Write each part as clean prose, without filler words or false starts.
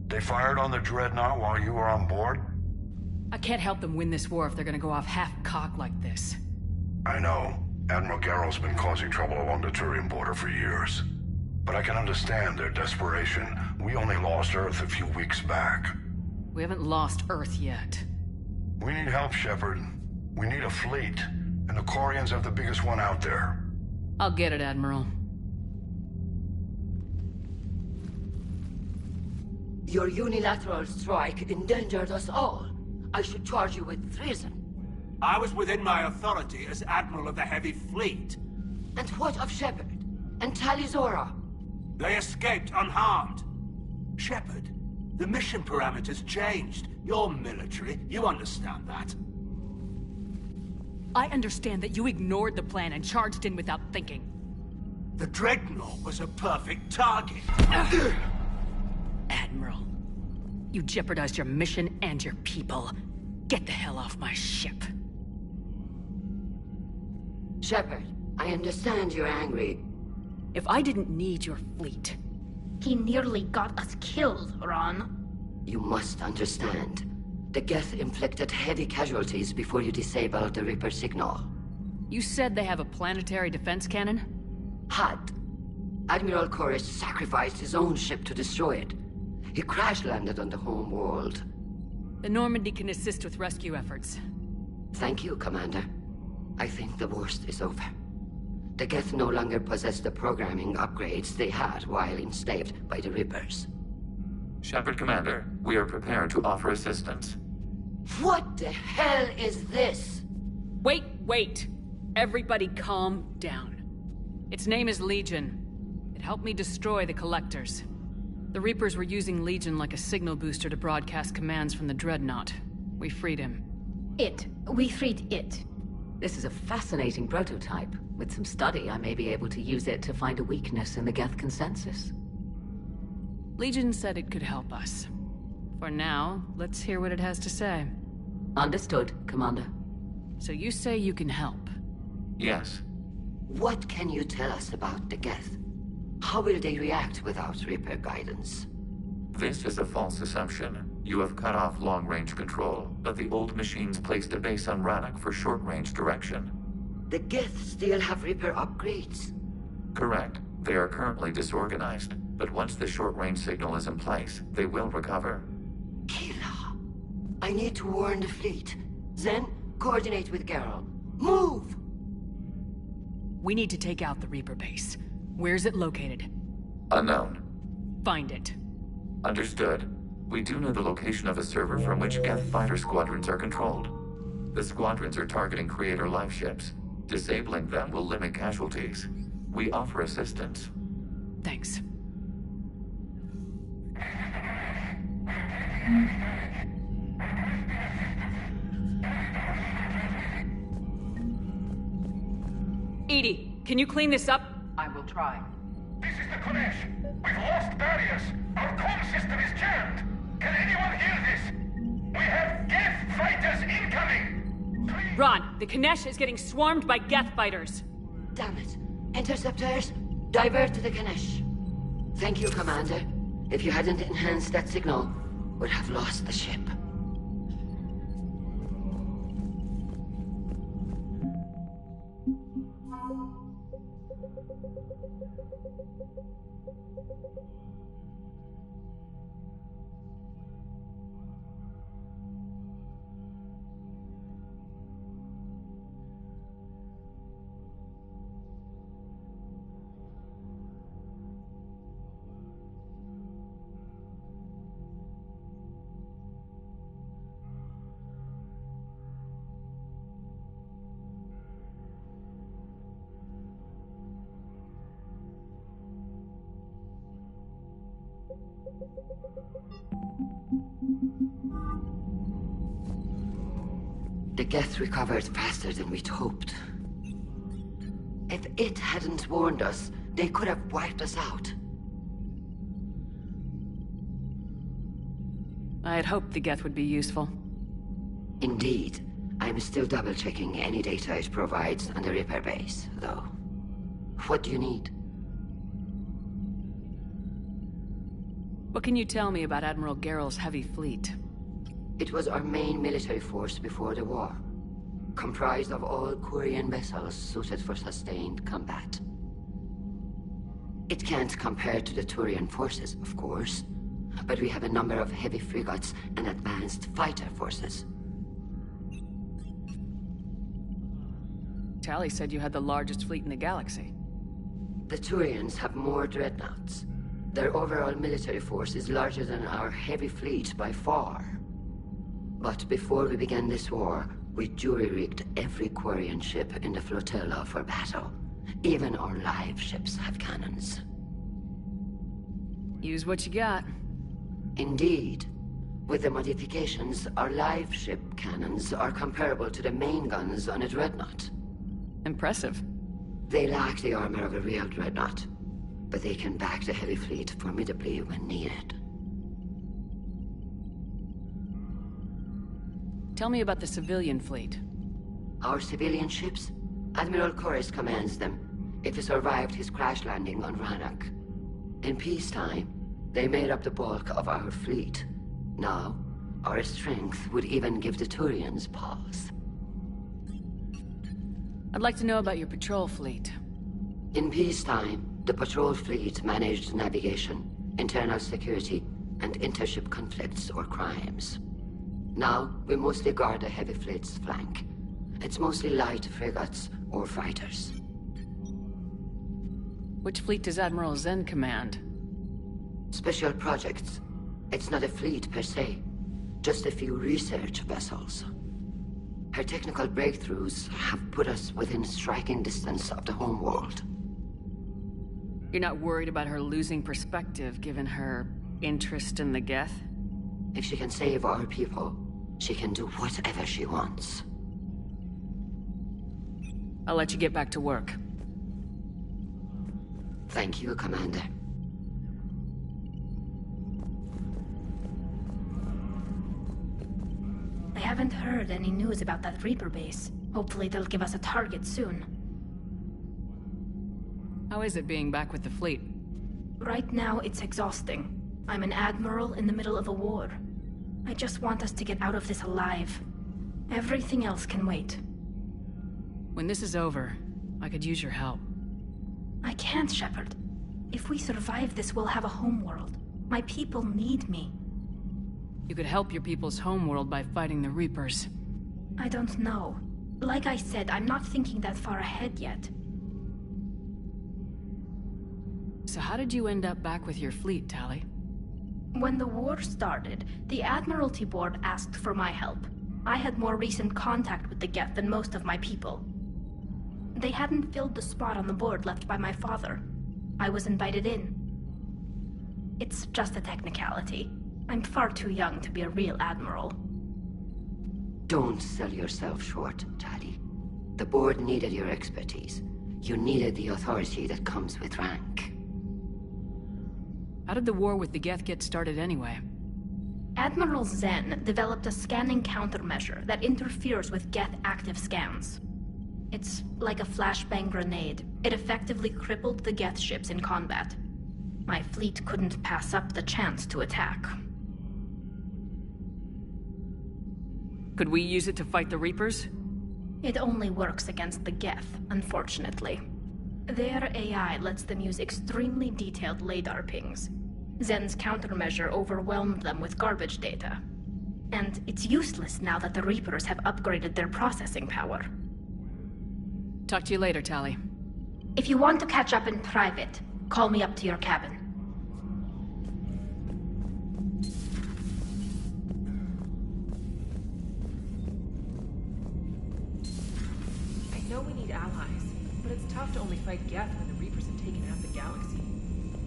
They fired on the Dreadnought while you were on board? I can't help them win this war if they're gonna go off half-cocked like this. I know. Admiral Garrow's been causing trouble along the Turian border for years. But I can understand their desperation. We only lost Earth a few weeks back. We haven't lost Earth yet. We need help, Shepard. We need a fleet. And the Quarians have the biggest one out there. I'll get it, Admiral. Your unilateral strike endangered us all. I should charge you with treason. I was within my authority as Admiral of the Heavy Fleet. And what of Shepard? And Talizora? They escaped unharmed. Shepard, the mission parameters changed. You're military, you understand that. I understand that you ignored the plan and charged in without thinking. The Dreadnought was a perfect target. Admiral, you jeopardized your mission and your people. Get the hell off my ship. Shepard, I understand you're angry. If I didn't need your fleet... He nearly got us killed, Ron. You must understand. The Geth inflicted heavy casualties before you disabled the Reaper signal. You said they have a planetary defense cannon? Had. Admiral Koris sacrificed his own ship to destroy it. He crash-landed on the home world. The Normandy can assist with rescue efforts. Thank you, Commander. I think the worst is over. The Geth no longer possess the programming upgrades they had while enslaved by the Reapers. Shepard, Commander, we are prepared to offer assistance. What the hell is this? Wait! Everybody calm down. Its name is Legion. It helped me destroy the Collectors. The Reapers were using Legion like a signal booster to broadcast commands from the Dreadnought. We freed him. We freed it. This is a fascinating prototype. With some study, I may be able to use it to find a weakness in the Geth consensus. Legion said it could help us. For now, let's hear what it has to say. Understood, Commander. So you say you can help? Yes. What can you tell us about the Geth? How will they react without Reaper guidance? This is a false assumption. You have cut off long-range control, but the old machines placed a base on Rannoch for short-range direction. The Geth still have Reaper upgrades? Correct. They are currently disorganized, but once the short-range signal is in place, they will recover. Killa! I need to warn the fleet. Then, coordinate with Garrow. Move! We need to take out the Reaper base. Where's it located? Unknown. Find it. Understood. We do know the location of a server from which Geth fighter squadrons are controlled. The squadrons are targeting Creator life ships. Disabling them will limit casualties. We offer assistance. Thanks. Edie, can you clean this up? I will try. This is the Konesh. We've lost barriers. Our comm system is jammed. Can anyone hear this? We have Geth fighters incoming! Please. Ron, the Konesh is getting swarmed by Geth fighters. Damn it. Interceptors, divert to the Ganesh. Thank you, Commander. If you hadn't enhanced that signal, we'd have lost the ship. The Geth recovered faster than we'd hoped. If it hadn't warned us, they could have wiped us out. I had hoped the Geth would be useful. Indeed. I'm still double-checking any data it provides on the Reaper base, though. What do you need? What can you tell me about Admiral Geral's heavy fleet? It was our main military force before the war, comprised of all Quarian vessels suited for sustained combat. It can't compare to the Turian forces, of course, but we have a number of heavy frigates and advanced fighter forces. Tali said you had the largest fleet in the galaxy. The Turians have more dreadnoughts. Their overall military force is larger than our heavy fleet by far. But before we began this war, we jury-rigged every Quarian ship in the flotilla for battle. Even our live ships have cannons. Use what you got. Indeed. With the modifications, our live ship cannons are comparable to the main guns on a dreadnought. Impressive. They lack the armor of a real dreadnought, but they can back the heavy fleet formidably when needed. Tell me about the civilian fleet. Our civilian ships? Admiral Corus commands them. If he survived his crash landing on Rannoch. In peacetime, they made up the bulk of our fleet. Now, our strength would even give the Turians pause. I'd like to know about your patrol fleet. In peacetime, the patrol fleet managed navigation, internal security, and intership conflicts or crimes. Now, we mostly guard the heavy fleet's flank. It's mostly light frigates or fighters. Which fleet does Admiral Zen command? Special projects. It's not a fleet per se, just a few research vessels. Her technical breakthroughs have put us within striking distance of the homeworld. You're not worried about her losing perspective given her interest in the Geth? If she can save our people, she can do whatever she wants. I'll let you get back to work. Thank you, Commander. I haven't heard any news about that Reaper base. Hopefully they'll give us a target soon. How is it being back with the fleet? Right now, it's exhausting. I'm an admiral in the middle of a war. I just want us to get out of this alive. Everything else can wait. When this is over, I could use your help. I can't, Shepard. If we survive this, we'll have a homeworld. My people need me. You could help your people's homeworld by fighting the Reapers. I don't know. Like I said, I'm not thinking that far ahead yet. So how did you end up back with your fleet, Tali? When the war started, the Admiralty Board asked for my help. I had more recent contact with the Geth than most of my people. They hadn't filled the spot on the board left by my father. I was invited in. It's just a technicality. I'm far too young to be a real admiral. Don't sell yourself short, Tali. The board needed your expertise. You needed the authority that comes with rank. How did the war with the Geth get started anyway? Admiral Zen developed a scanning countermeasure that interferes with Geth active scans. It's like a flashbang grenade. It effectively crippled the Geth ships in combat. My fleet couldn't pass up the chance to attack. Could we use it to fight the Reapers? It only works against the Geth, unfortunately. Their AI lets them use extremely detailed LADAR pings. Zen's countermeasure overwhelmed them with garbage data. And it's useless now that the Reapers have upgraded their processing power. Talk to you later, Tali. If you want to catch up in private, call me up to your cabin. I know we need allies, but it's tough to only fight Geth when the Reapers have taken half the galaxy.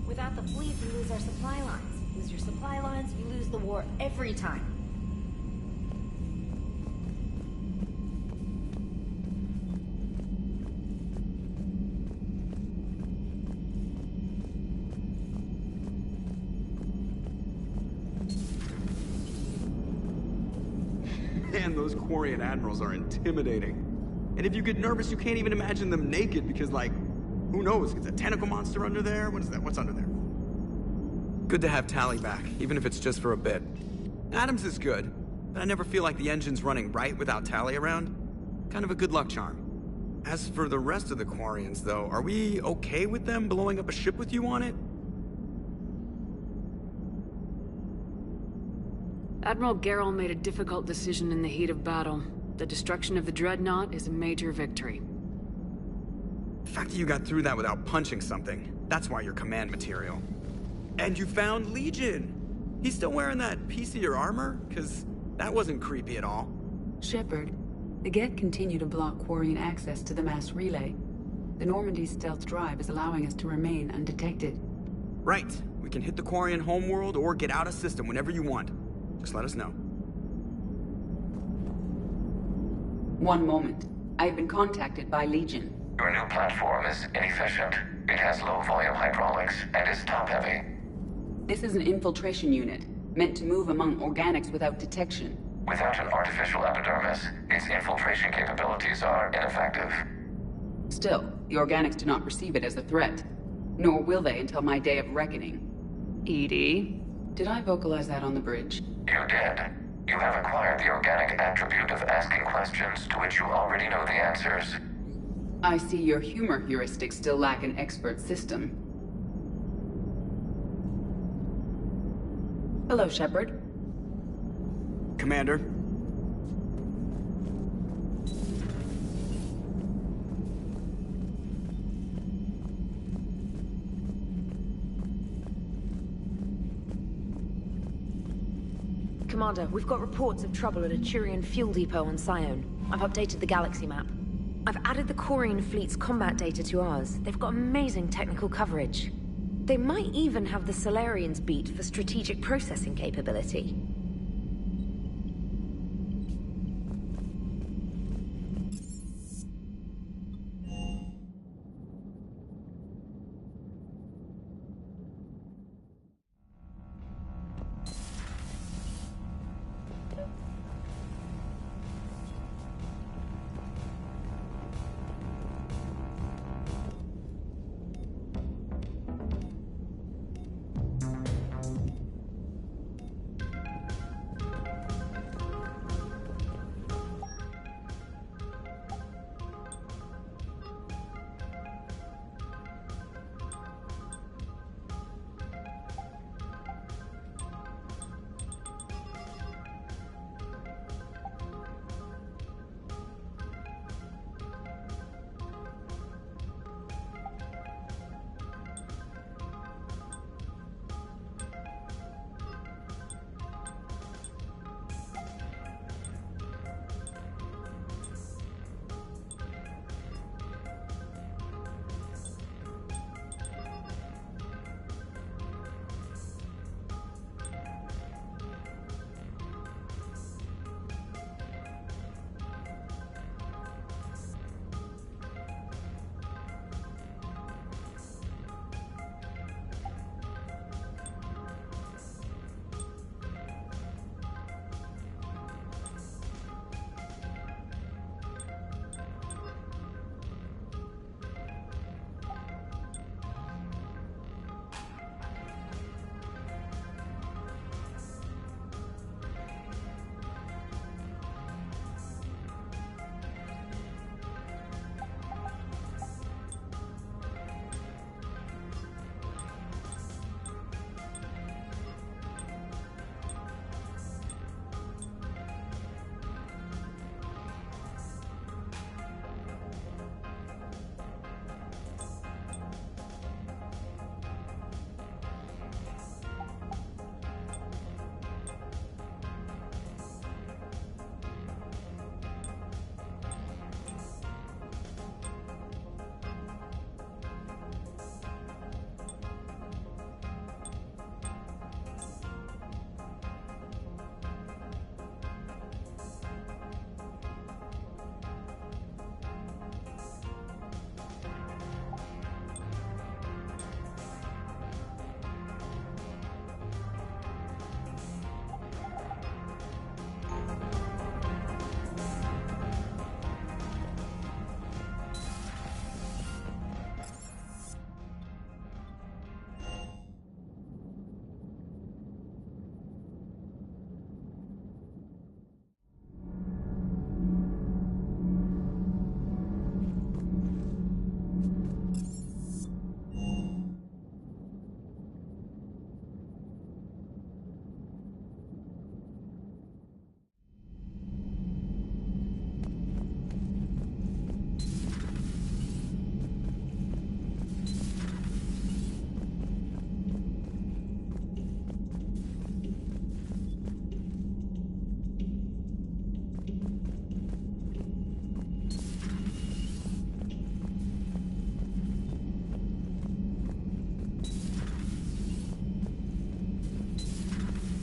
Without the fleet, we lose our supply lines. Lose your supply lines, you lose the war every time. Man, those Quarian admirals are intimidating. And if you get nervous, you can't even imagine them naked because, like, who knows? It's a tentacle monster under there? What is that? What's under there? Good to have Tally back, even if it's just for a bit. Adams is good, but I never feel like the engine's running right without Tally around. Kind of a good luck charm. As for the rest of the Quarians, though, are we okay with them blowing up a ship with you on it? Admiral Gerrel made a difficult decision in the heat of battle. The destruction of the Dreadnought is a major victory. The fact that you got through that without punching something, that's why you're command material. And you found Legion! He's still wearing that piece of your armor? 'Cause that wasn't creepy at all. Shepard, the Geth continue to block Quarian access to the mass relay. The Normandy's stealth drive is allowing us to remain undetected. Right. We can hit the Quarian homeworld or get out of system whenever you want. Just let us know. One moment. I've been contacted by Legion. Your new platform is inefficient. It has low-volume hydraulics and is top-heavy. This is an infiltration unit, meant to move among organics without detection. Without an artificial epidermis, its infiltration capabilities are ineffective. Still, the organics do not perceive it as a threat. Nor will they until my day of reckoning. EDI? Did I vocalize that on the bridge? You did. You have acquired the organic attribute of asking questions to which you already know the answers. I see your humor heuristics still lack an expert system. Hello, Shepard. Commander. Commander, we've got reports of trouble at a Turian fuel depot on Scion. I've updated the galaxy map. I've added the Quarian fleet's combat data to ours. They've got amazing technical coverage. They might even have the Solarians beat for strategic processing capability.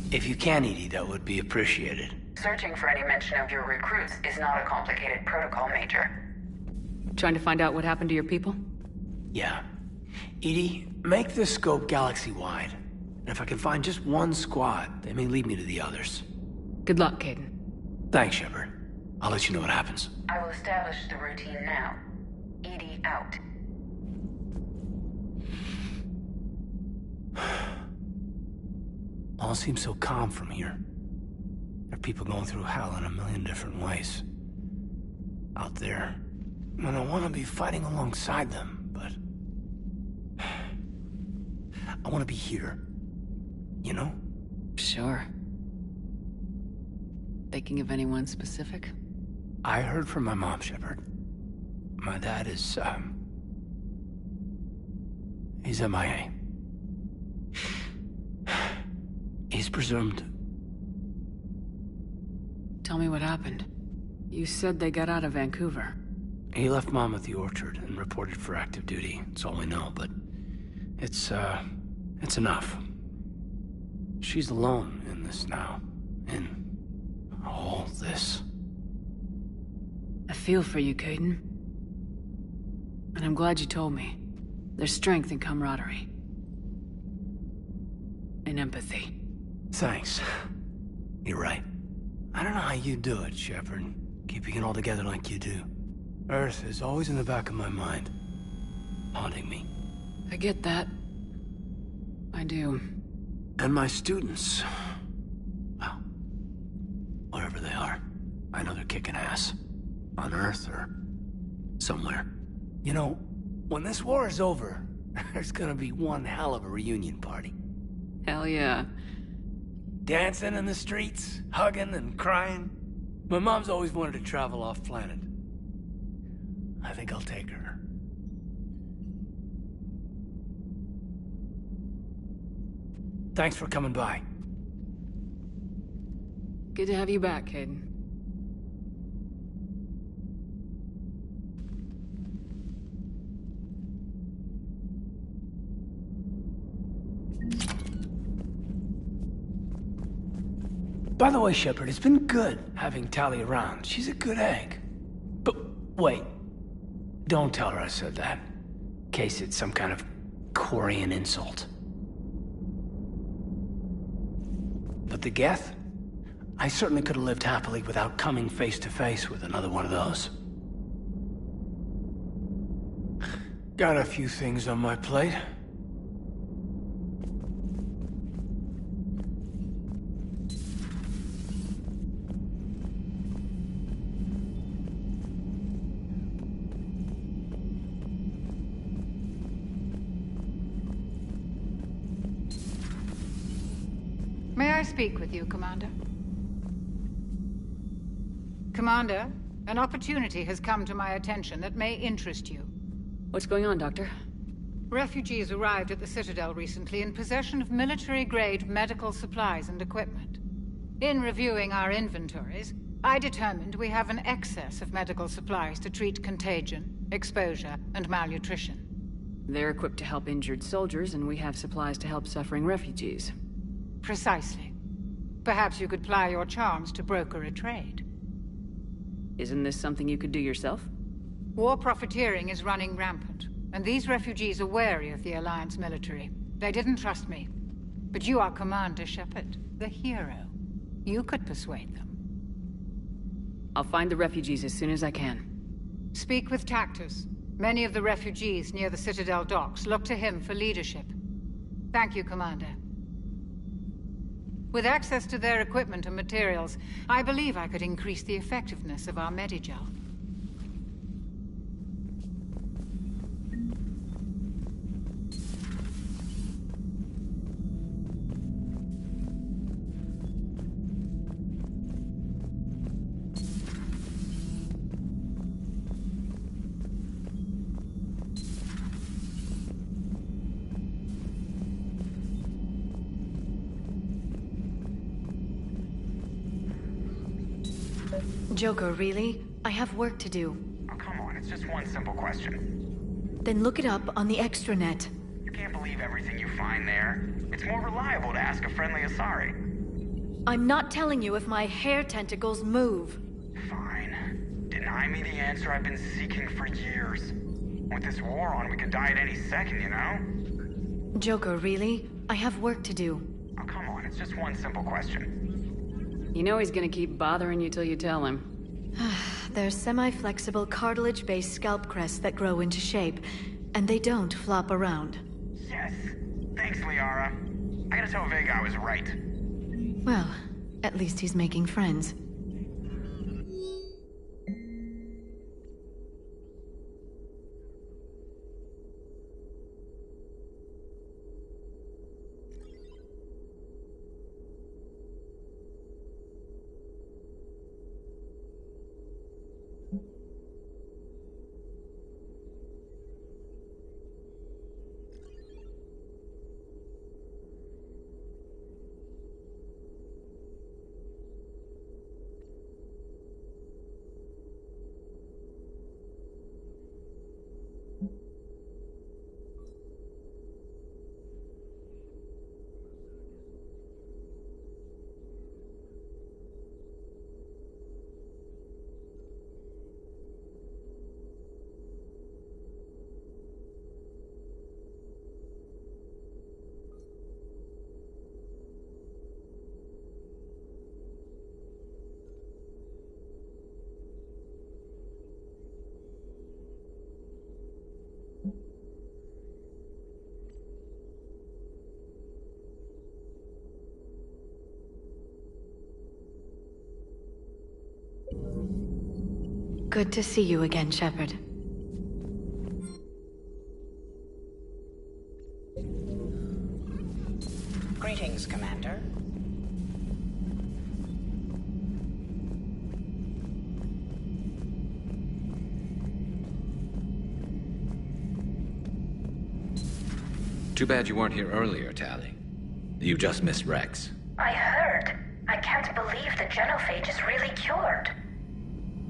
If you can, Edie, that would be appreciated. Searching for any mention of your recruits is not a complicated protocol, Major. Trying to find out what happened to your people? Yeah. Edie, make the scope galaxy-wide. And if I can find just one squad, they may lead me to the others. Good luck, Caden. Thanks, Shepard. I'll let you know what happens. I will establish the routine now. EDI out. All seems so calm from here. There are people going through hell in a million different ways. Out there. And I want to be fighting alongside them, but... I want to be here. You know? Sure. Thinking of anyone specific? I heard from my mom, Shepard. My dad is, he's MIA. He's presumed. Tell me what happened. You said they got out of Vancouver. He left Mom at the orchard and reported for active duty. That's all we know, but it's enough. She's alone in this now. In all this. I feel for you, Caden. And I'm glad you told me. There's strength in camaraderie. And empathy. Thanks. You're right. I don't know how you do it, Shepard. Keeping it all together like you do. Earth is always in the back of my mind. Haunting me. I get that. I do. And my students. Well, wherever they are. I know they're kicking ass. On Earth or somewhere. You know, when this war is over, there's gonna be one hell of a reunion party. Hell yeah. Dancing in the streets, hugging and crying. My mom's always wanted to travel off-planet. I think I'll take her. Thanks for coming by. Good to have you back, Caden. By the way, Shepard, it's been good having Tali around. She's a good egg. But wait. Don't tell her I said that. In case it's some kind of Quarian insult. But the Geth? I certainly could have lived happily without coming face to face with another one of those. Got a few things on my plate. May I speak with you, Commander? Commander, an opportunity has come to my attention that may interest you. What's going on, Doctor? Refugees arrived at the Citadel recently in possession of military-grade medical supplies and equipment. In reviewing our inventories, I determined we have an excess of medical supplies to treat contagion, exposure, and malnutrition. They're equipped to help injured soldiers, and we have supplies to help suffering refugees. Precisely. Perhaps you could ply your charms to broker a trade. Isn't this something you could do yourself? War profiteering is running rampant, and these refugees are wary of the Alliance military. They didn't trust me. But you are Commander Shepard, the hero. You could persuade them. I'll find the refugees as soon as I can. Speak with Tactus. Many of the refugees near the Citadel docks look to him for leadership. Thank you, Commander. With access to their equipment and materials, I believe I could increase the effectiveness of our Medigel. Joker, really? I have work to do. Oh, come on, it's just one simple question. Then look it up on the extranet. You can't believe everything you find there. It's more reliable to ask a friendly Asari. I'm not telling you if my hair tentacles move. Fine. Deny me the answer I've been seeking for years. With this war on, we could die at any second, you know? Joker, really? I have work to do. Oh, come on, it's just one simple question. You know he's gonna keep bothering you till you tell him. They're semi-flexible cartilage-based scalp crests that grow into shape, and they don't flop around. Yes. Thanks, Liara. I gotta tell Vega I was right. Well, at least he's making friends. Good to see you again, Shepard. Greetings, Commander. Too bad you weren't here earlier, Tali. You just missed Rex. I heard. I can't believe the genophage is really cured.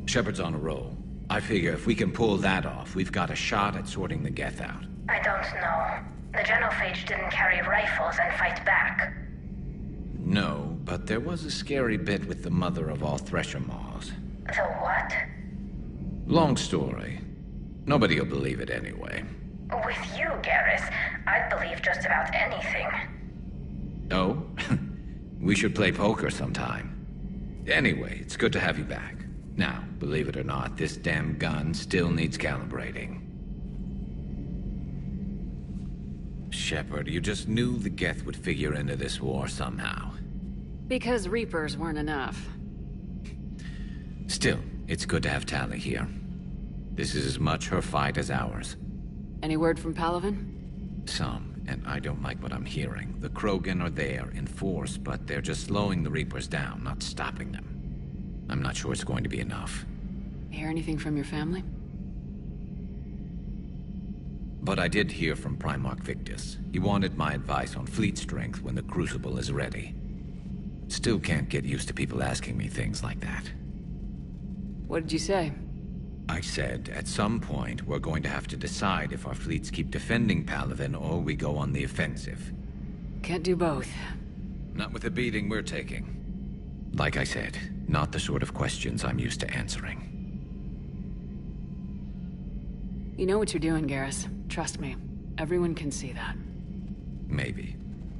Shepard's on a roll. I figure if we can pull that off, we've got a shot at sorting the Geth out. I don't know. The genophage didn't carry rifles and fight back. No, but there was a scary bit with the mother of all Thresher Maws. The what? Long story. Nobody'll believe it anyway. With you, Garrus, I'd believe just about anything. Oh? We should play poker sometime. Anyway, it's good to have you back. Now, believe it or not, this damn gun still needs calibrating. Shepard, you just knew the Geth would figure into this war somehow. Because Reapers weren't enough. Still, it's good to have Tali here. This is as much her fight as ours. Any word from Palaven? Some, and I don't like what I'm hearing. The Krogan are there in force, but they're just slowing the Reapers down, not stopping them. I'm not sure it's going to be enough. Hear anything from your family? But I did hear from Primarch Victus. He wanted my advice on fleet strength when the Crucible is ready. Still can't get used to people asking me things like that. What did you say? I said, at some point, we're going to have to decide if our fleets keep defending Palaven or we go on the offensive. Can't do both. Not with the beating we're taking. Like I said, not the sort of questions I'm used to answering. You know what you're doing, Garrus. Trust me. Everyone can see that. Maybe.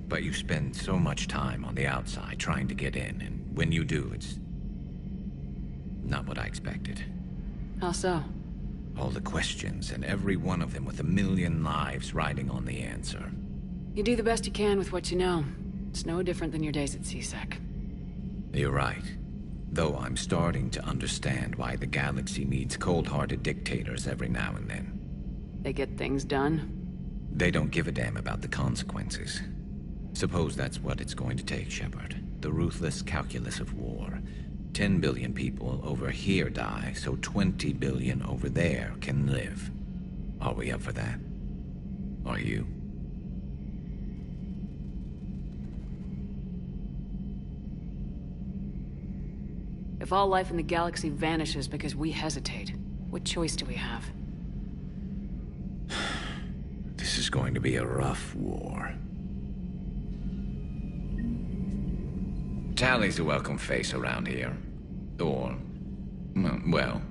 But you spend so much time on the outside trying to get in, and when you do, it's not what I expected. How so? All the questions, and every one of them with a million lives riding on the answer. You do the best you can with what you know. It's no different than your days at CSEC. You're right. Though I'm starting to understand why the galaxy needs cold-hearted dictators every now and then. They get things done? They don't give a damn about the consequences. Suppose that's what it's going to take, Shepard. The ruthless calculus of war. 10 billion people over here die, so 20 billion over there can live. Are we up for that? Are you? If all life in the galaxy vanishes because we hesitate, what choice do we have? This is going to be a rough war. Tally's a welcome face around here. Or, well,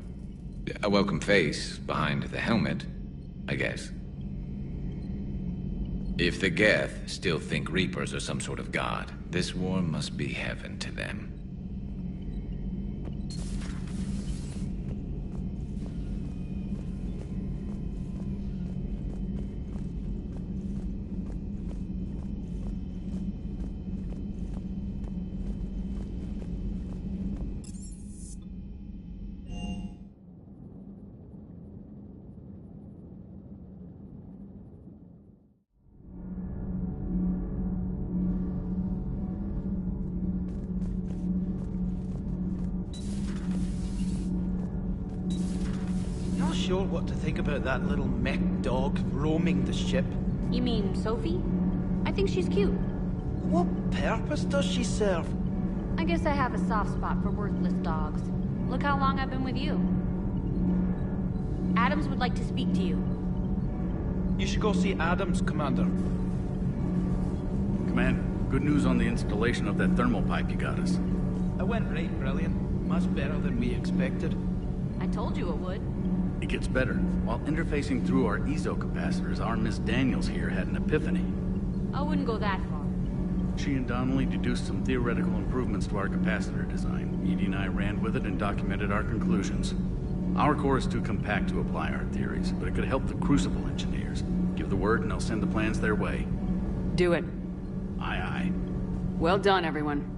a welcome face behind the helmet, I guess. If the Geth still think Reapers are some sort of god, this war must be heaven to them. Not sure what to think about that little mech dog roaming the ship. You mean Sophie? I think she's cute. What purpose does she serve? I guess I have a soft spot for worthless dogs. Look how long I've been with you. Adams would like to speak to you. You should go see Adams, Commander. Command, good news on the installation of that thermal pipe you got us. It went right brilliant. Much better than we expected. I told you it would. It gets better. While interfacing through our ezo capacitors, our Miss Daniels here had an epiphany. I wouldn't go that far. She and Donnelly deduced some theoretical improvements to our capacitor design. Edie and I ran with it and documented our conclusions. Our core is too compact to apply our theories, but it could help the Crucible engineers. Give the word and I'll send the plans their way. Do it. Aye, aye. Well done, everyone.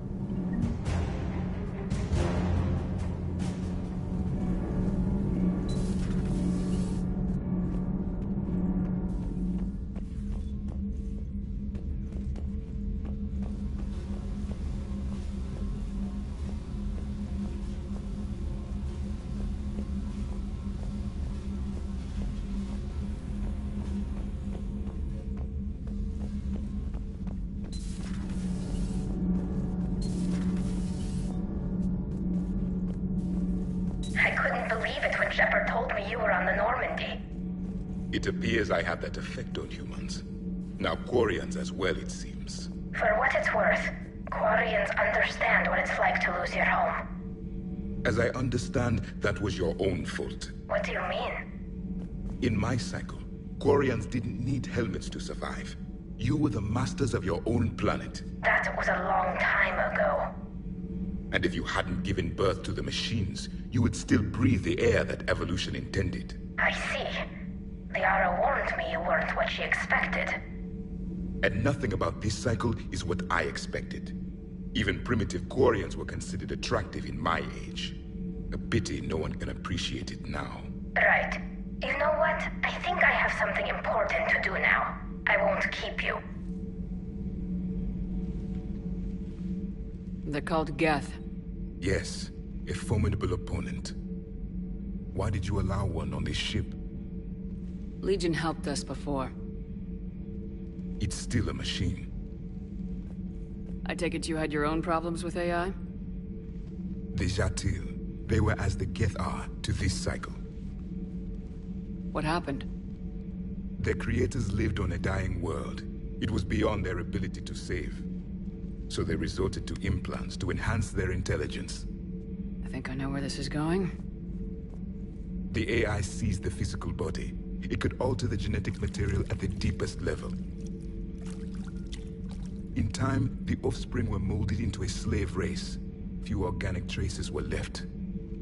I couldn't believe it when Shepard told me you were on the Normandy. It appears I have that effect on humans. Now Quarians as well, it seems. For what it's worth, Quarians understand what it's like to lose your home. As I understand, that was your own fault. What do you mean? In my cycle, Quarians didn't need helmets to survive. You were the masters of your own planet. That was a long time ago. And if you hadn't given birth to the machines, you would still breathe the air that evolution intended. I see. Liara warned me you weren't what she expected. And nothing about this cycle is what I expected. Even primitive Quarians were considered attractive in my age. A pity no one can appreciate it now. Right. You know what? I think I have something important to do now. I won't keep you. They're called Geth. Yes, a formidable opponent. Why did you allow one on this ship? Legion helped us before. It's still a machine. I take it you had your own problems with AI? The Jatil. They were as the Geth are to this cycle. What happened? Their creators lived on a dying world. It was beyond their ability to save. So they resorted to implants to enhance their intelligence. I think I know where this is going. The AI seized the physical body. It could alter the genetic material at the deepest level. In time, the offspring were molded into a slave race. Few organic traces were left.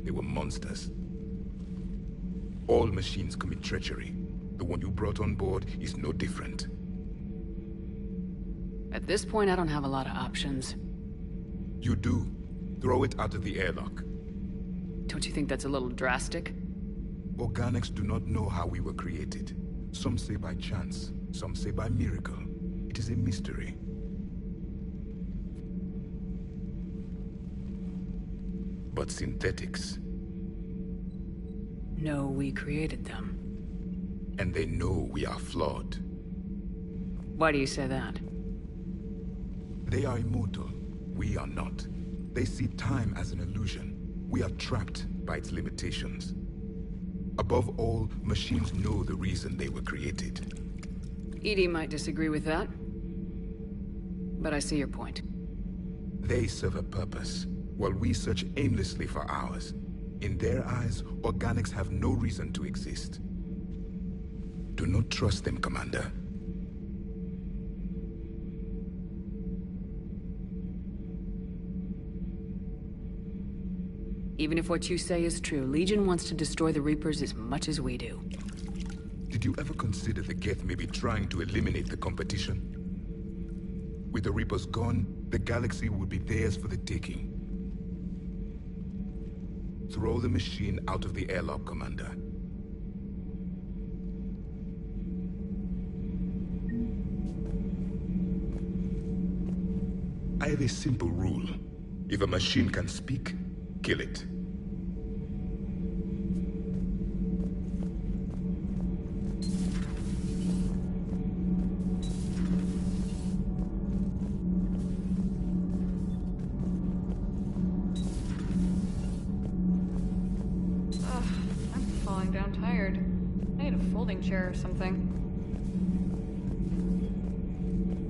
They were monsters. All machines commit treachery. The one you brought on board is no different. At this point, I don't have a lot of options. You do. Throw it out of the airlock. Don't you think that's a little drastic? Organics do not know how we were created. Some say by chance, some say by miracle. It is a mystery. But synthetics... No, we created them. And they know we are flawed. Why do you say that? They are immortal. We are not. They see time as an illusion. We are trapped by its limitations. Above all, machines know the reason they were created. Edie might disagree with that. But I see your point. They serve a purpose, while we search aimlessly for ours. In their eyes, organics have no reason to exist. Do not trust them, Commander. Even if what you say is true, Legion wants to destroy the Reapers as much as we do. Did you ever consider the Geth may be trying to eliminate the competition? With the Reapers gone, the galaxy would be theirs for the taking. Throw the machine out of the airlock, Commander. I have a simple rule. If a machine can speak, kill it. I'm falling down tired. I need a folding chair or something.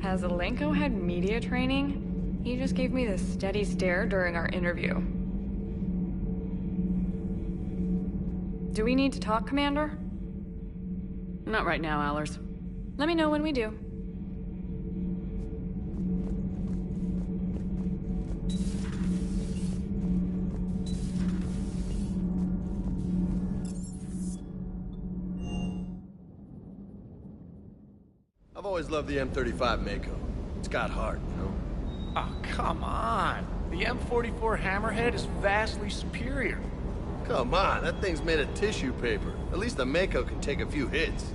Has Alenko had media training? He just gave me this steady stare during our interview. Do we need to talk, Commander? Not right now, Allers. Let me know when we do. I've always loved the M35 Mako. It's got heart, you know? Oh, come on. The M44 Hammerhead is vastly superior. Come on, that thing's made of tissue paper. At least the Mako can take a few hits.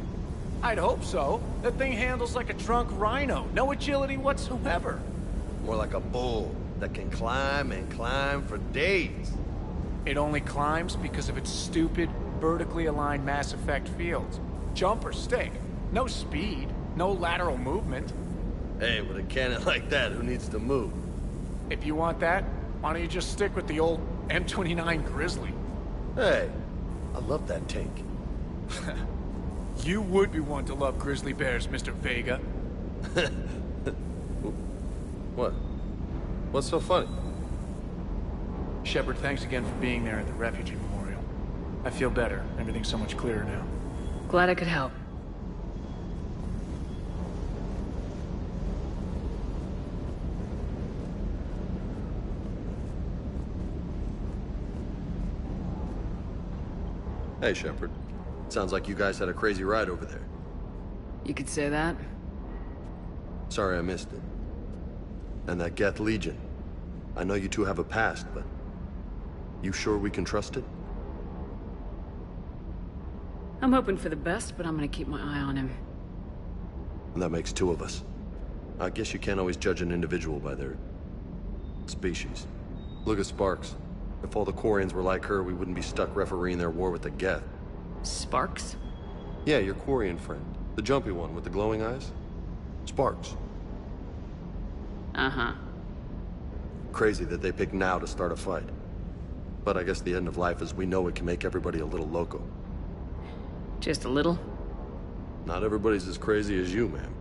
I'd hope so. That thing handles like a drunk rhino. No agility whatsoever. More like a bull that can climb and climb for days. It only climbs because of its stupid, vertically aligned Mass Effect fields. Jump or stick. No speed. No lateral movement. Hey, with a cannon like that, who needs to move? If you want that, why don't you just stick with the old M29 Grizzly? Hey, I love that tank. You would be one to love grizzly bears, Mr. Vega. What? What's so funny? Shepard, thanks again for being there at the Refugee Memorial. I feel better. Everything's so much clearer now. Glad I could help. Hey, Shepard. Sounds like you guys had a crazy ride over there. You could say that. Sorry I missed it. And that Geth Legion. I know you two have a past, but... you sure we can trust it? I'm hoping for the best, but I'm gonna keep my eye on him. And that makes two of us. I guess you can't always judge an individual by their... species. Look at Sparks. If all the Quarians were like her, we wouldn't be stuck refereeing their war with the Geth. Sparks? Yeah, your Quarian friend. The jumpy one with the glowing eyes. Sparks. Uh-huh. Crazy that they pick now to start a fight. But I guess the end of life as we know it can make everybody a little loco. Just a little? Not everybody's as crazy as you, ma'am.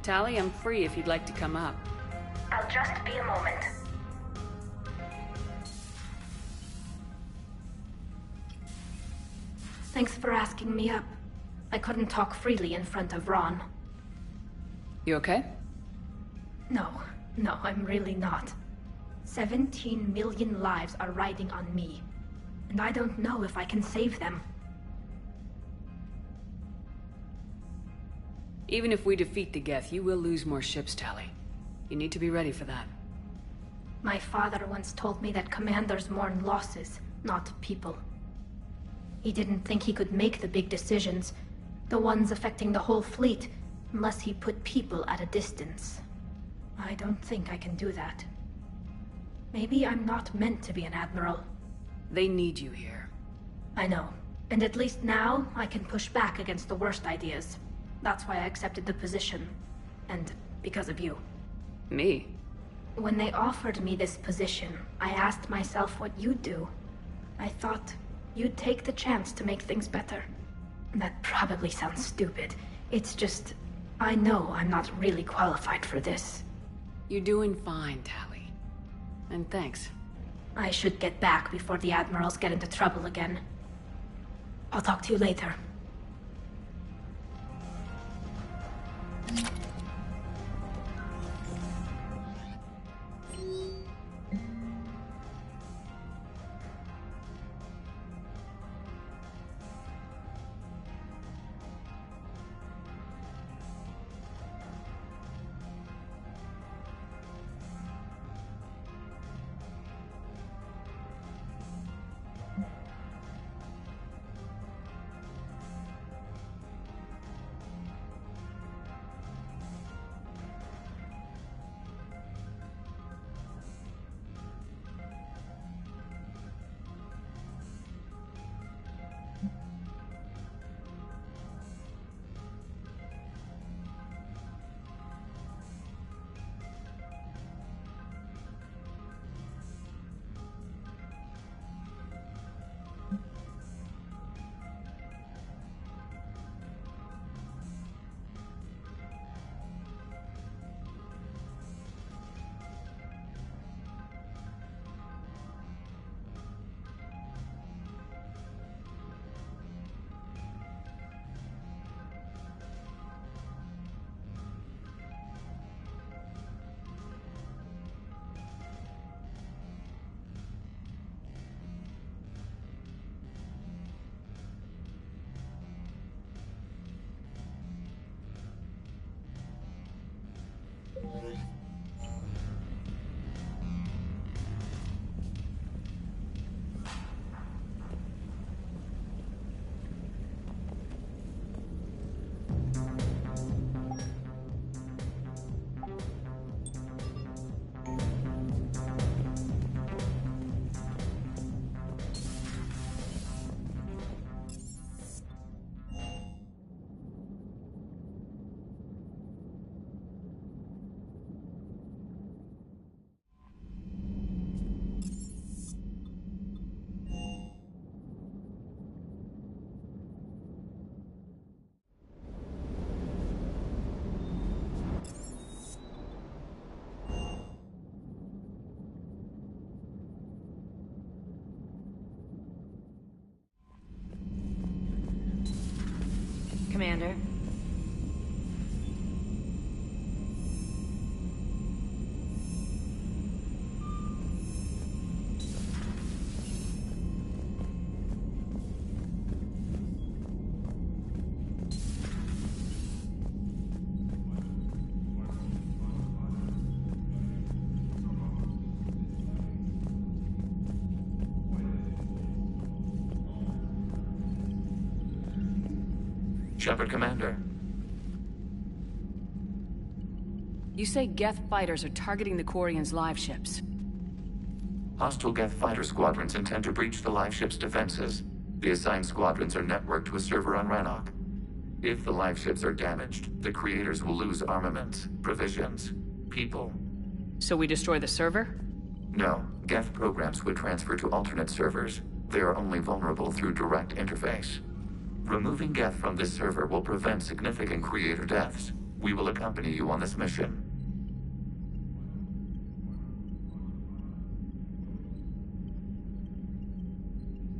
Tally, I'm free if you'd like to come up. I'll just be a moment. Thanks for asking me up. I couldn't talk freely in front of Ron. You okay? No, I'm really not. 17 million lives are riding on me, and I don't know if I can save them. Even if we defeat the Geth, you will lose more ships, Tally. You need to be ready for that. My father once told me that commanders mourn losses, not people. He didn't think he could make the big decisions, the ones affecting the whole fleet, unless he put people at a distance. I don't think I can do that. Maybe I'm not meant to be an admiral. They need you here. I know. And at least now, I can push back against the worst ideas. That's why I accepted the position. And because of you. Me? When they offered me this position, I asked myself what you'd do. I thought you'd take the chance to make things better. That probably sounds stupid. It's just, I know I'm not really qualified for this. You're doing fine, Tally. And thanks. I should get back before the admirals get into trouble again. I'll talk to you later. Commander. Shepard, Commander. You say Geth fighters are targeting the Quarians' live ships. Hostile Geth fighter squadrons intend to breach the live ship's defenses. The assigned squadrons are networked to a server on Rannoch. If the live ships are damaged, the creators will lose armaments, provisions, people. So we destroy the server? No, Geth programs would transfer to alternate servers. They are only vulnerable through direct interface. Removing Geth from this server will prevent significant creator deaths. We will accompany you on this mission.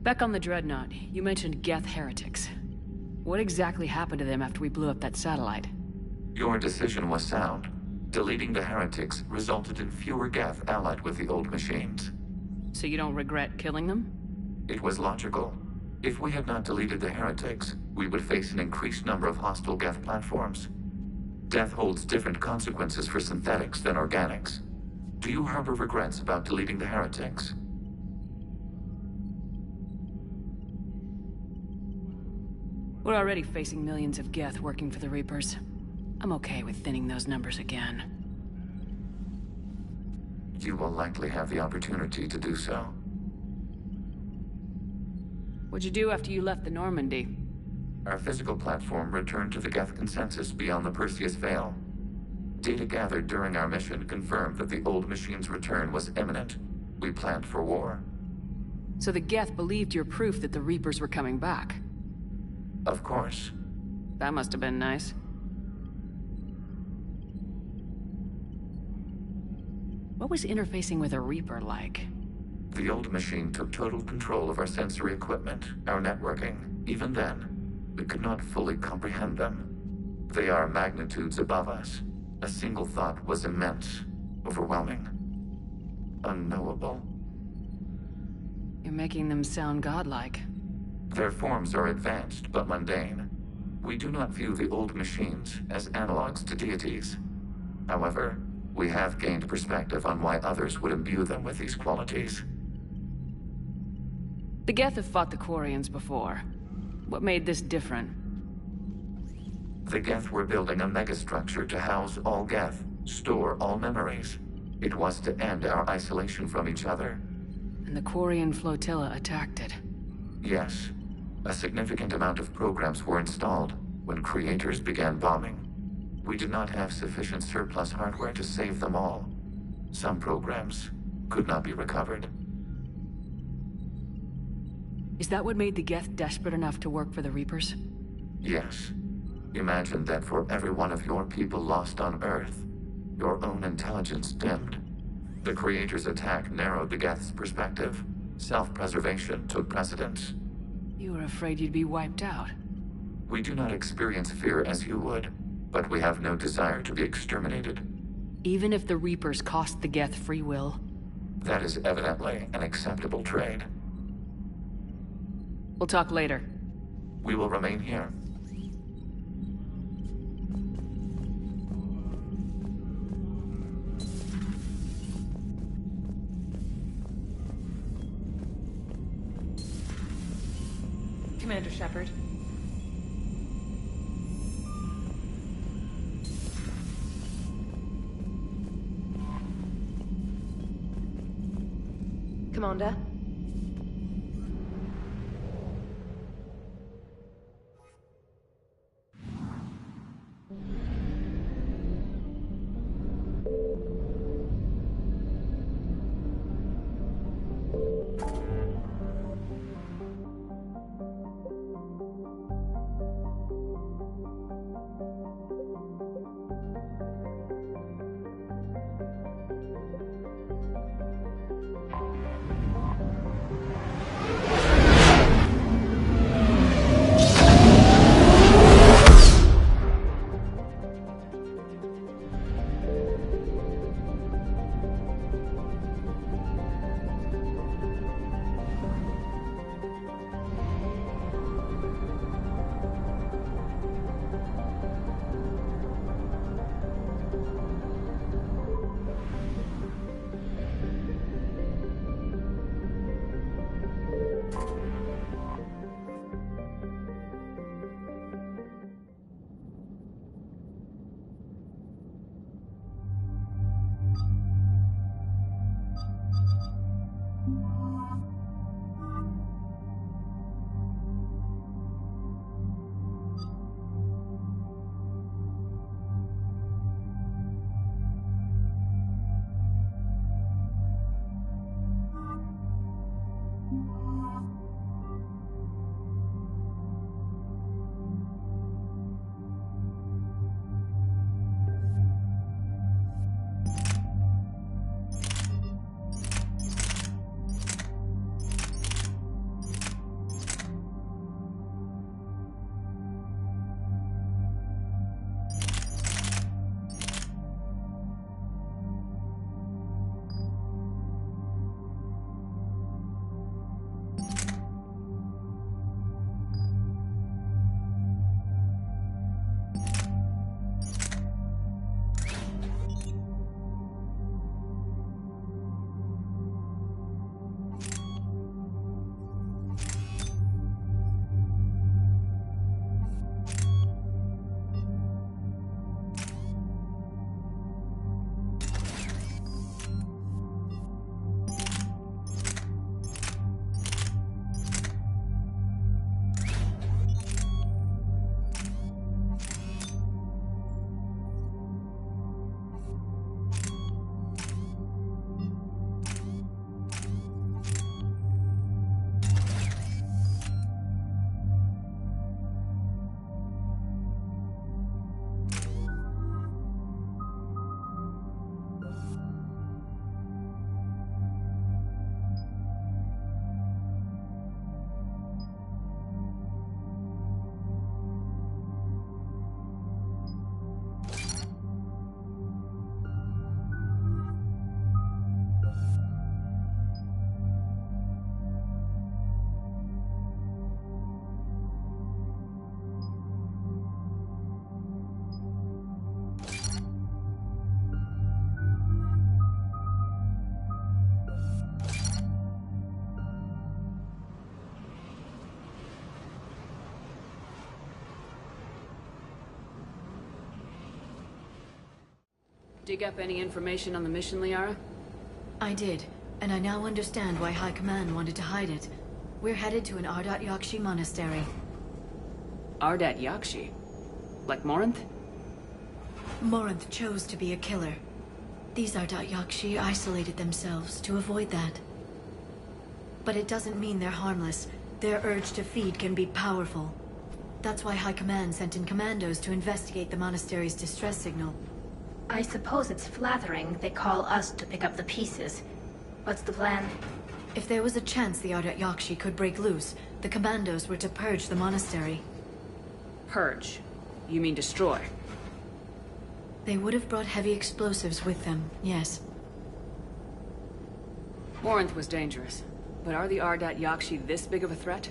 Back on the Dreadnought, you mentioned Geth heretics. What exactly happened to them after we blew up that satellite? Your decision was sound. Deleting the heretics resulted in fewer Geth allied with the old machines. So you don't regret killing them? It was logical. If we had not deleted the heretics, we would face an increased number of hostile Geth platforms. Death holds different consequences for synthetics than organics. Do you harbor regrets about deleting the heretics? We're already facing millions of Geth working for the Reapers. I'm okay with thinning those numbers again. You will likely have the opportunity to do so. What'd you do after you left the Normandy? Our physical platform returned to the Geth consensus beyond the Perseus Veil. Data gathered during our mission confirmed that the old machine's return was imminent. We planned for war. So the Geth believed your proof that the Reapers were coming back? Of course. That must have been nice. What was interfacing with a Reaper like? The old machine took total control of our sensory equipment, our networking. Even then, we could not fully comprehend them. They are magnitudes above us. A single thought was immense, overwhelming, unknowable. You're making them sound godlike. Their forms are advanced but mundane. We do not view the old machines as analogs to deities. However, we have gained perspective on why others would imbue them with these qualities. The Geth have fought the Quarians before. What made this different? The Geth were building a megastructure to house all Geth, store all memories. It was to end our isolation from each other. And the Quarian flotilla attacked it. Yes. A significant amount of programs were installed when creators began bombing. We did not have sufficient surplus hardware to save them all. Some programs could not be recovered. Is that what made the Geth desperate enough to work for the Reapers? Yes. Imagine that for every one of your people lost on Earth, your own intelligence dimmed. The Creator's attack narrowed the Geth's perspective. Self-preservation took precedence. You were afraid you'd be wiped out. We do not experience fear as you would, but we have no desire to be exterminated. Even if the Reapers cost the Geth free will? That is evidently an acceptable trade. We'll talk later. We will remain here. Commander Shepard. Commander? Dig up any information on the mission, Liara? I did, and I now understand why High Command wanted to hide it. We're headed to an Ardat Yakshi monastery. Ardat Yakshi? Like Morinth? Morinth chose to be a killer. These Ardat Yakshi isolated themselves to avoid that. But it doesn't mean they're harmless. Their urge to feed can be powerful. That's why High Command sent in commandos to investigate the monastery's distress signal. I suppose it's flattering they call us to pick up the pieces. What's the plan? If there was a chance the Ardat Yakshi could break loose, the commandos were to purge the monastery. Purge? You mean destroy? They would have brought heavy explosives with them, yes. Morinth was dangerous, but are the Ardat Yakshi this big of a threat?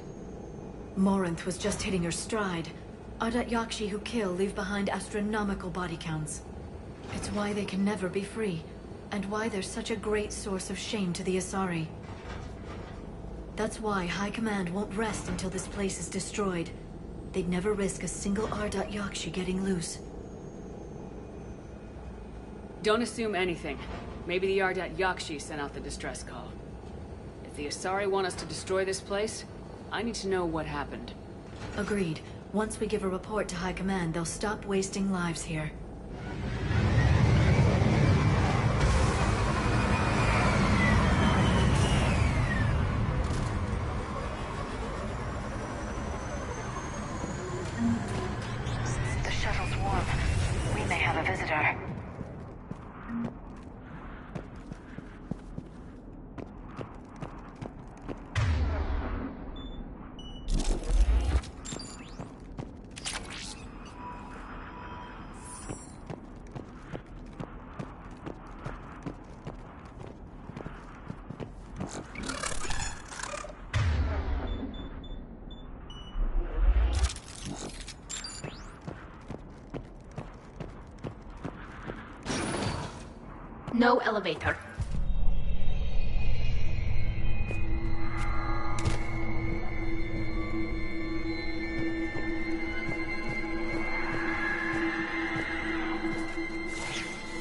Morinth was just hitting her stride. Ardat Yakshi who kill leave behind astronomical body counts. It's why they can never be free, and why they're such a great source of shame to the Asari. That's why High Command won't rest until this place is destroyed. They'd never risk a single Ardat Yakshi getting loose. Don't assume anything. Maybe the Ardat Yakshi sent out the distress call. If the Asari want us to destroy this place, I need to know what happened. Agreed. Once we give a report to High Command, they'll stop wasting lives here. The shuttle's warm. We may have a visitor. No elevator.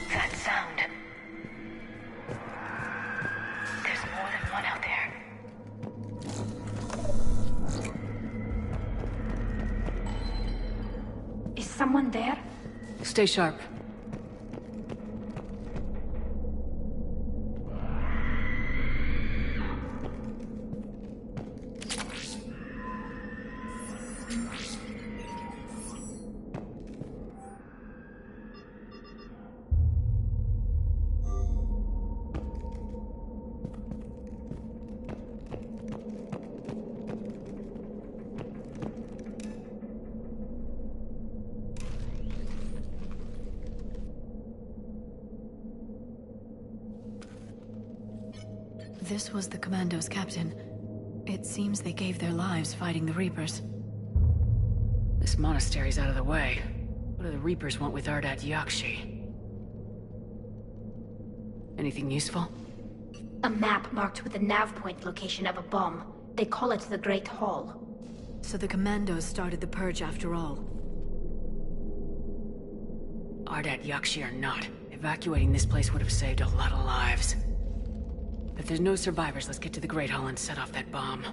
That sound. There's more than one out there. Is someone there? Stay sharp. This was the Commandos' captain. It seems they gave their lives fighting the Reapers. This monastery's out of the way. What do the Reapers want with Ardat Yakshi? Anything useful? A map marked with the nav point location of a bomb. They call it the Great Hall. So the Commandos started the purge after all. Ardat Yakshi or not, evacuating this place would have saved a lot of lives. If there's no survivors, let's get to the Great Hall and set off that bomb.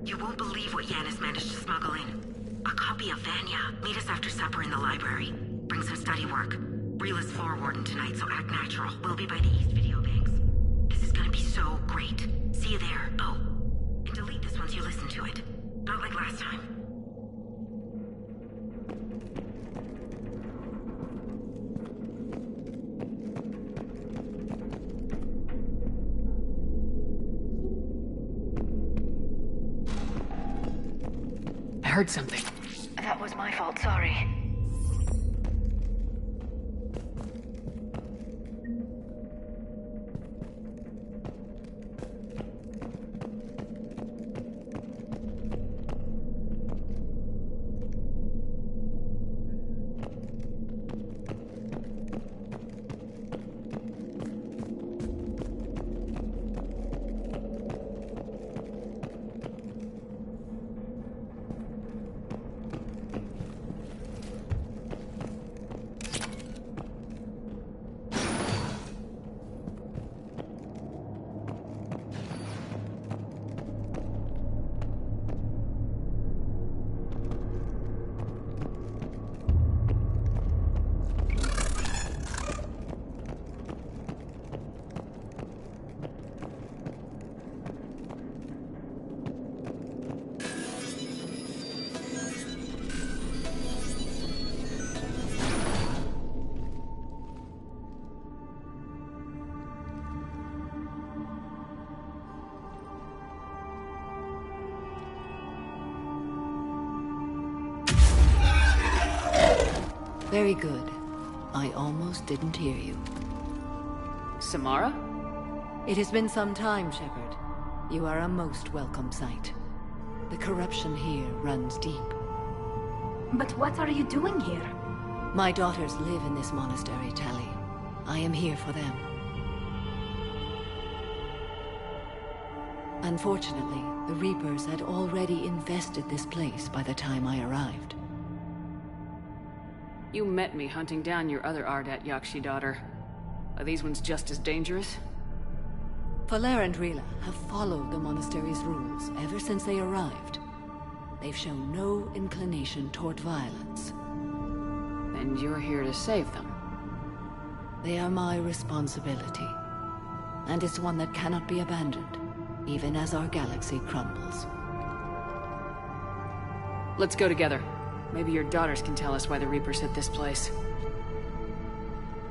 You won't believe what Yanis managed to smuggle in. A copy of Vanya. Meet us after supper in the library. Bring some study work. Reela's floor warden tonight, so act natural. We'll be by the East Video Banks. This is gonna be so great. See you there. Oh, and delete this once you listen to it. Not like last time. I heard something. That was my fault, sorry. Very good. I almost didn't hear you. Samara? It has been some time, Shepard. You are a most welcome sight. The corruption here runs deep. But what are you doing here? My daughters live in this monastery, Tali. I am here for them. Unfortunately, the Reapers had already infested this place by the time I arrived. You met me hunting down your other Ardat Yakshi daughter. Are these ones just as dangerous? Falere and Rila have followed the monastery's rules ever since they arrived. They've shown no inclination toward violence. And you're here to save them? They are my responsibility. And it's one that cannot be abandoned, even as our galaxy crumbles. Let's go together. Maybe your daughters can tell us why the Reapers hit this place.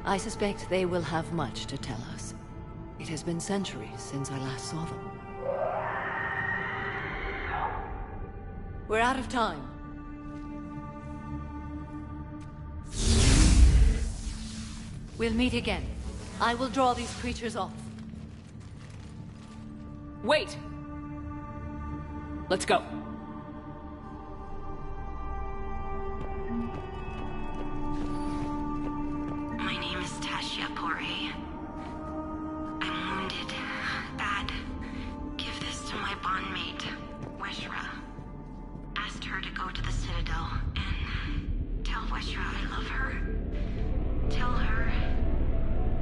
I suspect they will have much to tell us. It has been centuries since I last saw them. We're out of time. We'll meet again. I will draw these creatures off. Wait! Let's go. My name is Tasha Pore. I'm wounded. Bad. Give this to my bondmate, Weshra. Asked her to go to the Citadel and tell Weshra I love her. Tell her.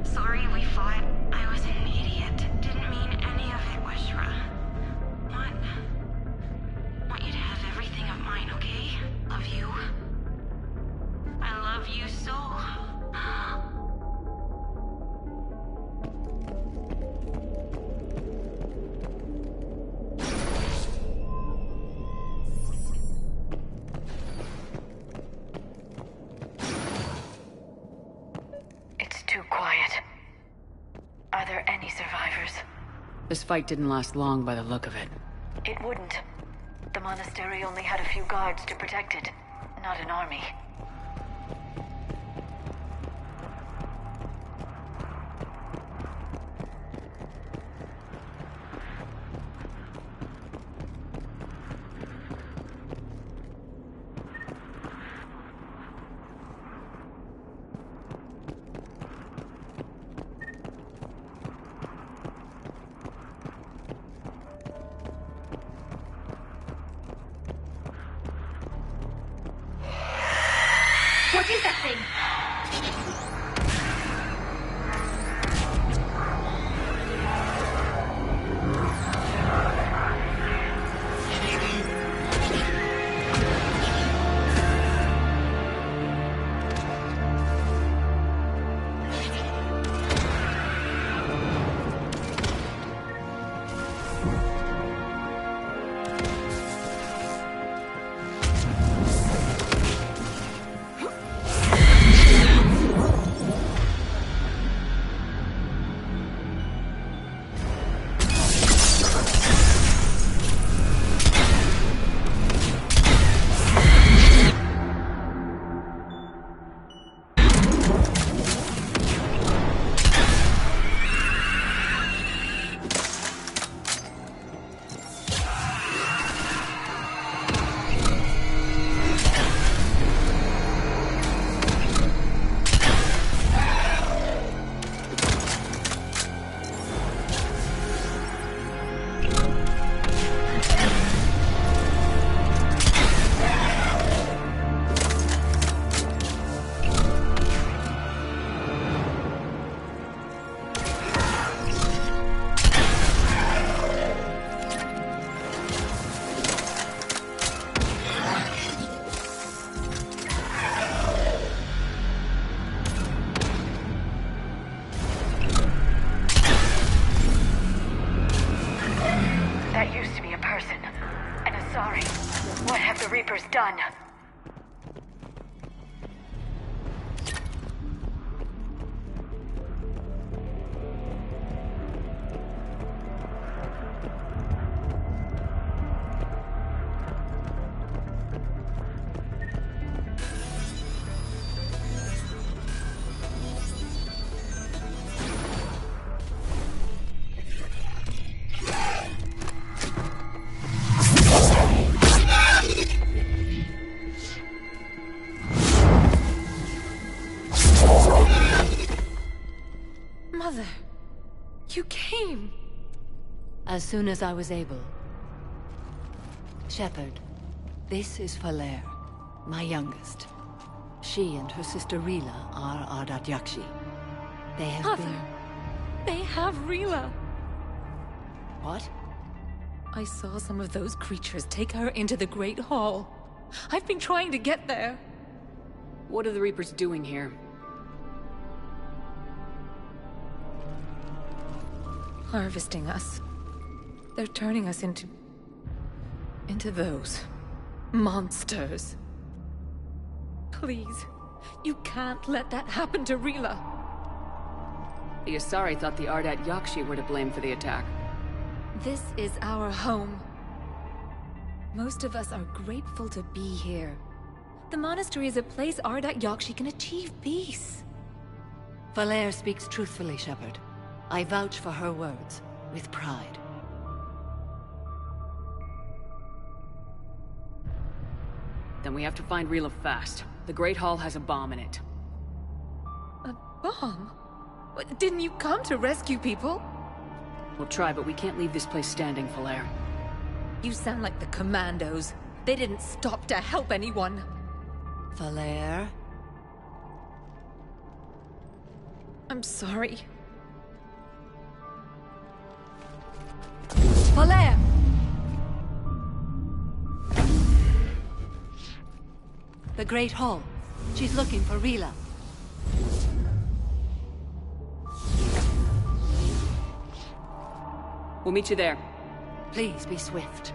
Sorry we fought. I was an idiot. Didn't mean any of it, Weshra. Want you to have everything of mine, okay? Love you. I love you so. It's too quiet. Are there any survivors? This fight didn't last long by the look of it. It wouldn't. The monastery only had a few guards to protect it, not an army. What is that thing? As soon as I was able. Shepard, this is Falere, my youngest. She and her sister Rila are Ardat Yakshi. They have Mother, been... they have Rila. What? I saw some of those creatures take her into the Great Hall. I've been trying to get there. What are the Reapers doing here? Harvesting us. They're turning us into those monsters. Please, you can't let that happen to Rila. The Asari thought the Ardat Yakshi were to blame for the attack. This is our home. Most of us are grateful to be here. The monastery is a place Ardat Yakshi can achieve peace. Falere speaks truthfully, Shepard. I vouch for her words, with pride. Then we have to find Rila fast. The Great Hall has a bomb in it. A bomb? Didn't you come to rescue people? We'll try, but we can't leave this place standing, Falere. You sound like the Commandos. They didn't stop to help anyone. Falere? I'm sorry. Falere! The Great Hall. She's looking for Rila. We'll meet you there. Please be swift.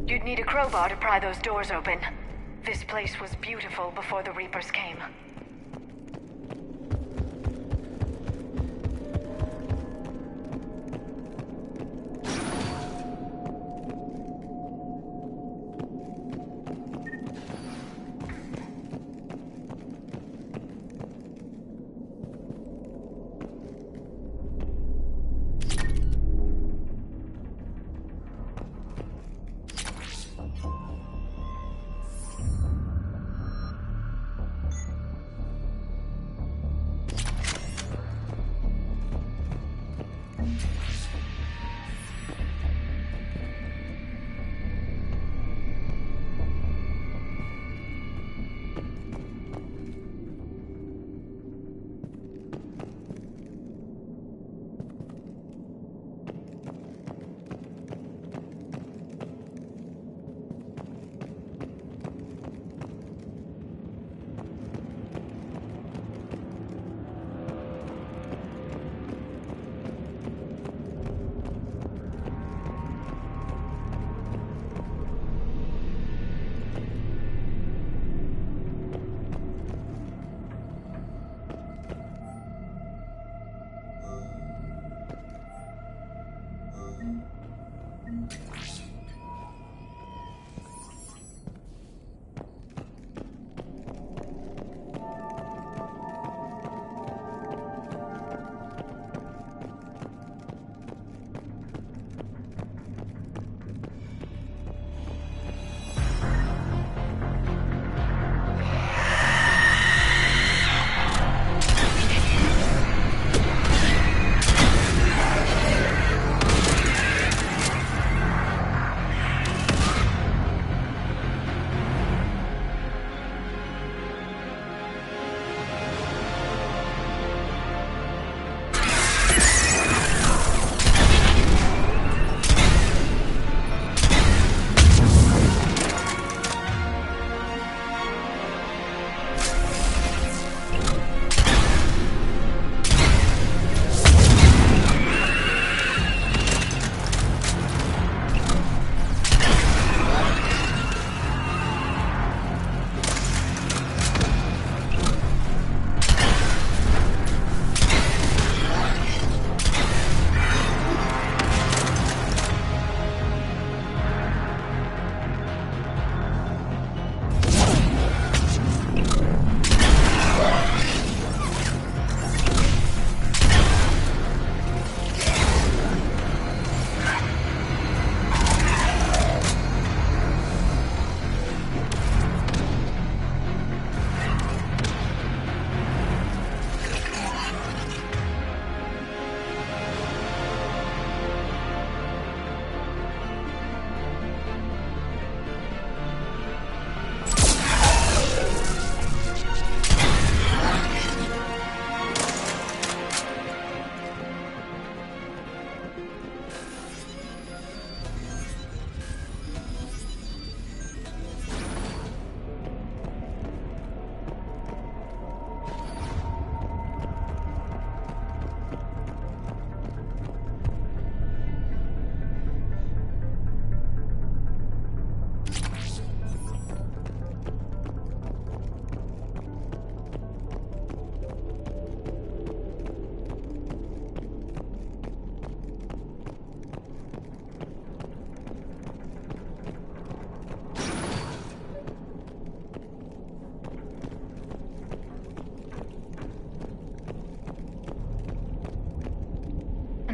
You'd need a crowbar to pry those doors open. This place was beautiful before the Reapers came.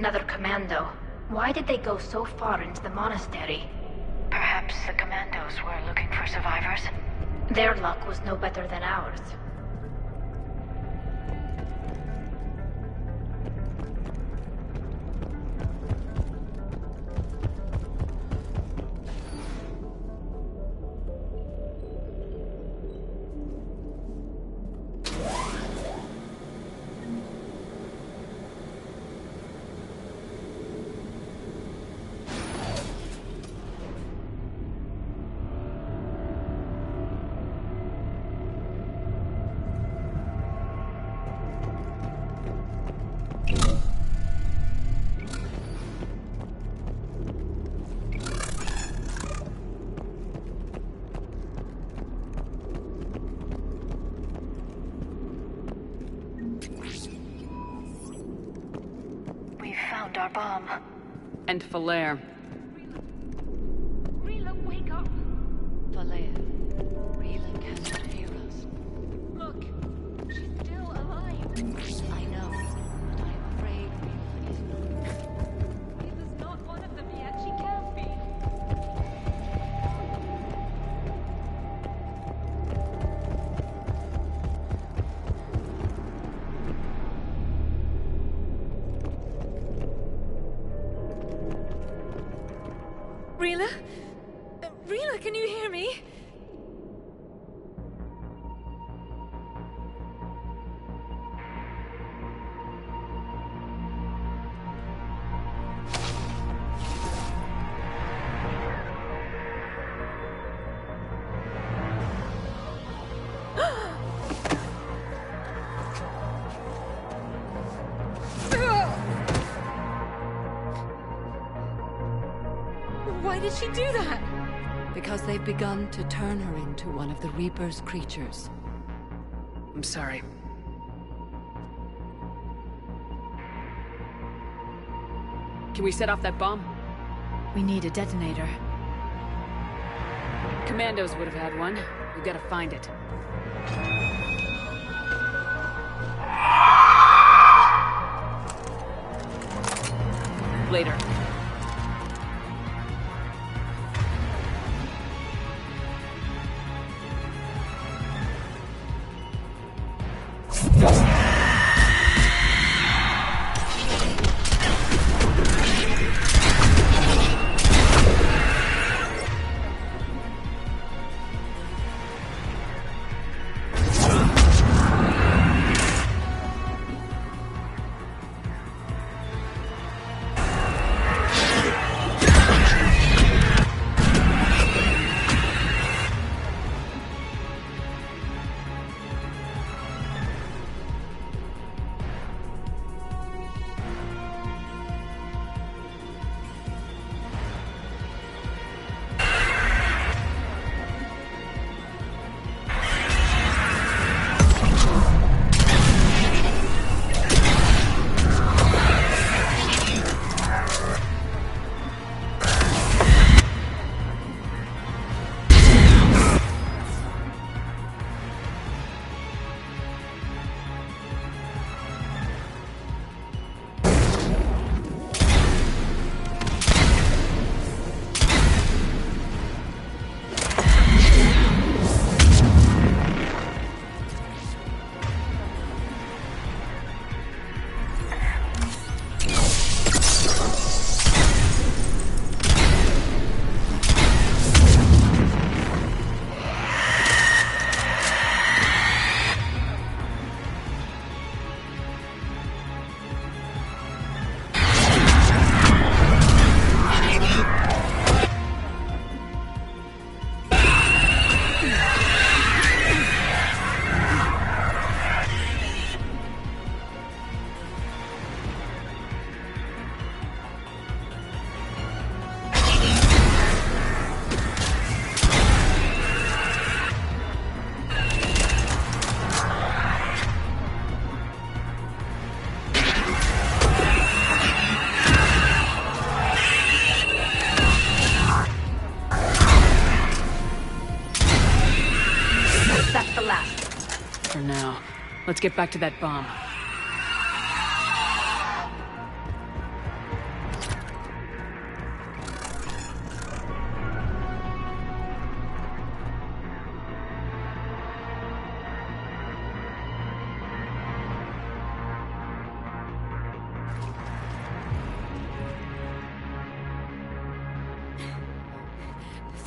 another commando. Why did they go so far into the monastery? Perhaps the commandos were looking for survivors. Their luck was no better than ours. Our bomb. And Falere. Rila, wake up! Falere, Rila cannot hear us. Look, she's still alive. I know, but I am afraid Rila is not. Rila's not one of them yet. She can't be. Rila? Rila, can you hear me? Why did she do that? Because they've begun to turn her into one of the Reaper's creatures. I'm sorry. Can we set off that bomb? We need a detonator. Commandos would have had one. We've got to find it. Later. Let's get back to that bomb.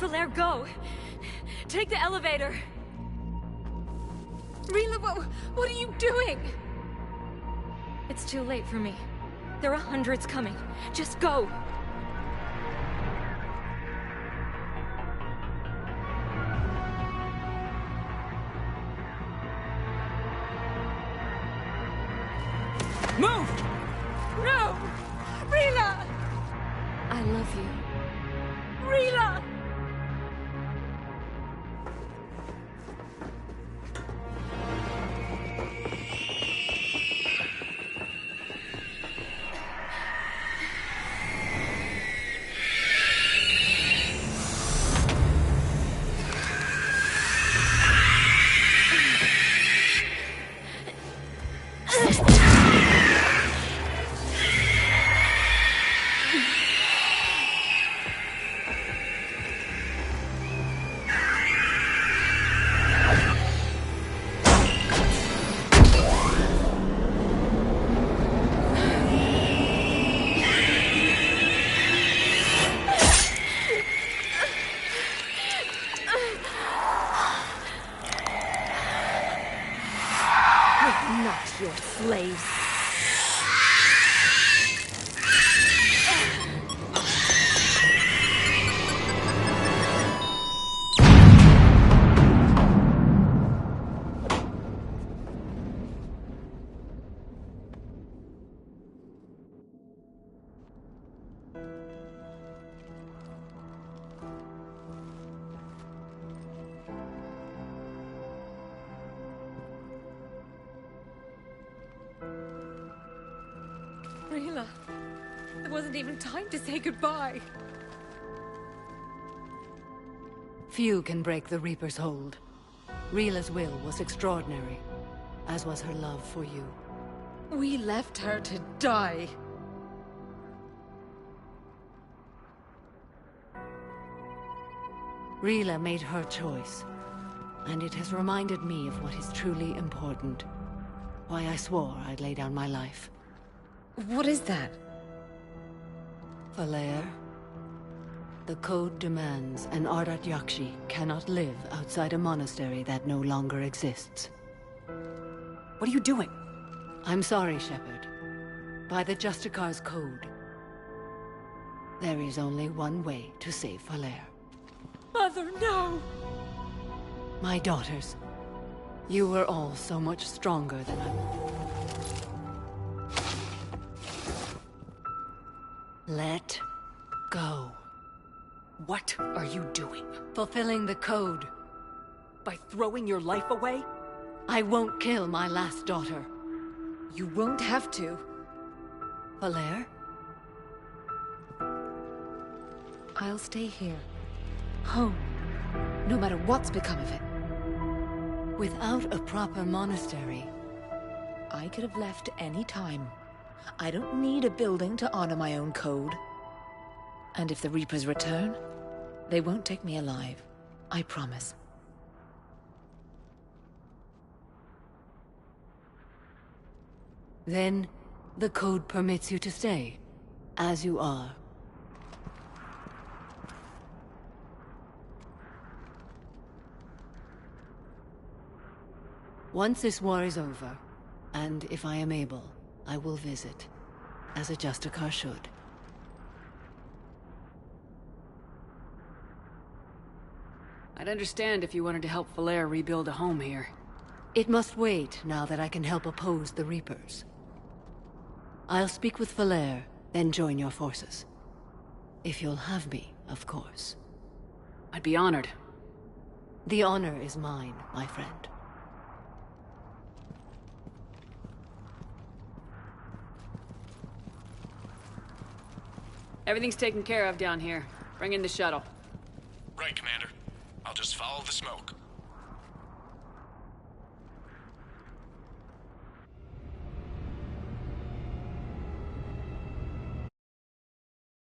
Falaire, go! Take the elevator! Rila, what are you doing? It's too late for me. There are hundreds coming. Just go! Move! No! Rila! I love you. Rila! Not your slaves. Rila, there wasn't even time to say goodbye. Few can break the Reaper's hold. Rila's will was extraordinary, as was her love for you. We left her to die. Rila made her choice, and it has reminded me of what is truly important. Why I swore I'd lay down my life. What is that? Falaire. The code demands an Ardat Yakshi cannot live outside a monastery that no longer exists. What are you doing? I'm sorry, Shepard. By the Justicar's code, there is only one way to save Falaire. Mother, no! My daughters, you were all so much stronger than I. Let go. What are you doing? Fulfilling the code. By throwing your life away? I won't kill my last daughter. You won't have to. Falaire? I'll stay here. Home. No matter what's become of it. Without a proper monastery. I could have left any time. I don't need a building to honor my own code. And if the Reapers return, they won't take me alive. I promise. Then, the code permits you to stay, as you are. Once this war is over, and if I am able, I will visit, as a Justicar should. I'd understand if you wanted to help Falaire rebuild a home here. It must wait now that I can help oppose the Reapers. I'll speak with Falaire, then join your forces. If you'll have me, of course. I'd be honored. The honor is mine, my friend. Everything's taken care of down here. Bring in the shuttle. Right, Commander. I'll just follow the smoke.